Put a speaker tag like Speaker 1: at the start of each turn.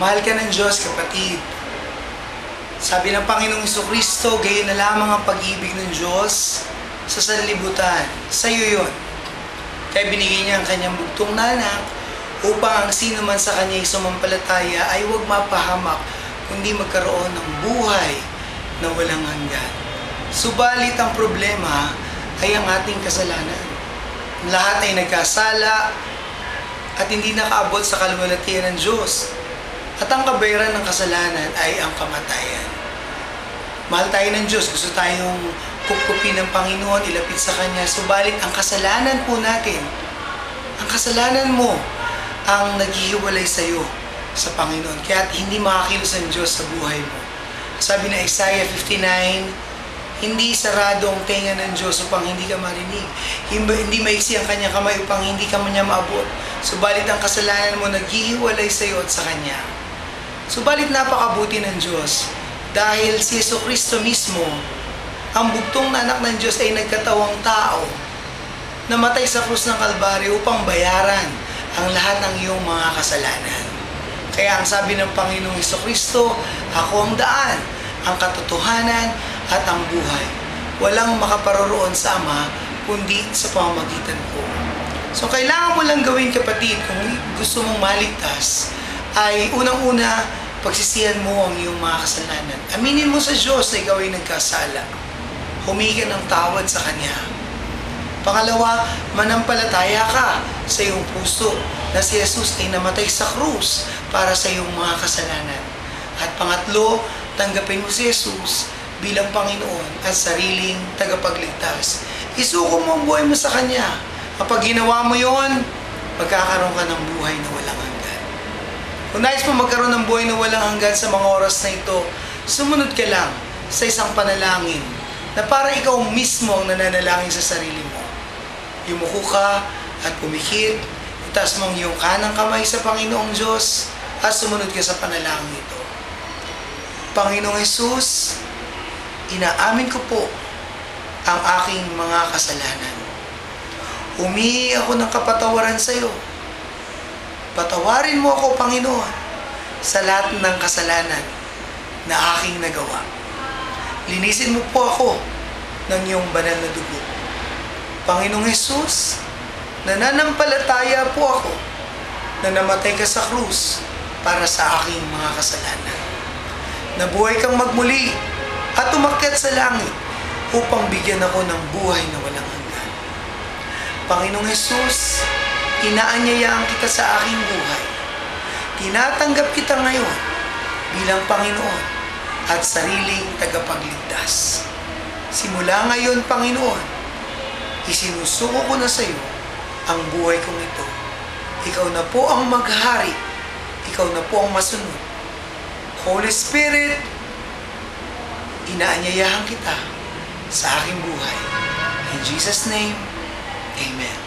Speaker 1: Mahal ka ng Diyos, kapatid. Sabi ng Panginoong Jesucristo, gayon na lamang ang pag-ibig ng Diyos sa sanlibutan. Sa iyo yun. Kaya binigay niya ang kanyang bugtong na anak upang ang sino man sa kanya ay sumampalataya ay huwag mapahamak, kundi magkaroon ng buhay na walang hanggan. Subalit ang problema ay ang ating kasalanan. Lahat ay nagkasala at hindi nakaabot sa kaluwalhatian ng Diyos. At ang kabayaran ng kasalanan ay ang kamatayan. Mahal tayo ng Diyos, gusto tayong kupkupin ng Panginoon, ilapit sa Kanya. Subalit ang kasalanan po natin, ang kasalanan mo, ang naghihiwalay sa iyo sa Panginoon. Kaya hindi makakilos ang Diyos sa buhay mo. Sabi na Isaiah 59, hindi sarado ang tenga ng Diyos upang hindi ka marinig. Hindi maiksi ang kanyang kamay upang hindi ka niya maabot. Subalit ang kasalanan mo naghihiwalay sa iyo at sa Kanya. Subalit napakabuti ng Diyos dahil si Jesucristo mismo, ang bugtong na anak ng Diyos ay nagkatawang tao, namatay sa krus ng Kalbaryo upang bayaran ang lahat ng iyong mga kasalanan. Kaya ang sabi ng Panginoong Jesucristo, ako ang daan, ang katotohanan at ang buhay. Walang makaparoroon sa Ama kundi sa pamamagitan ko. So kailangan mo lang gawin, kapatid, kung gusto mong maligtas, ay unang-una, pagsisihan mo ang iyong mga kasalanan. Aminin mo sa Diyos na ikaw ay nagkasala. Humingi ka ng tawad sa Kanya. Pangalawa, manampalataya ka sa iyong puso na si Jesus ay namatay sa krus para sa iyong mga kasalanan. At pangatlo, tanggapin mo si Jesus bilang Panginoon at sariling tagapagligtas. Isuko mo ang buhay mo sa Kanya. Kapag ginawa mo yon, magkakaroon ka ng buhay na walang hanggan. Kung nais mo magkaroon ng buhay na walang hanggan sa mga oras na ito, sumunod ka lang sa isang panalangin na para ikaw mismo ang nananalangin sa sarili mo. Yumuko ka at pumikit, itaas mo ang iyong kanang kamay sa Panginoong Diyos at sumunod ka sa panalangin ito. Panginoong Jesus, inaamin ko po ang aking mga kasalanan. Humihingi ako ng kapatawaran sa iyo. Patawarin mo ako, Panginoon, sa lahat ng kasalanan na aking nagawa. Linisin mo po ako ng iyong banal na dugo. Panginoong Jesus, nananampalataya po ako na namatay ka sa krus para sa aking mga kasalanan. Nabuhay kang magmuli at umakyat sa langit upang bigyan ako ng buhay na walang hanggan. Panginoong Jesus, inaanyayaan kita sa aking buhay. Tinatanggap kita ngayon bilang Panginoon at sariling tagapagligtas. Simula ngayon, Panginoon, isinusuko ko na sa iyo ang buhay kong ito. Ikaw na po ang maghari. Ikaw na po ang masunod. Holy Spirit, inaanyayahan kita sa aking buhay. In Jesus' name, Amen.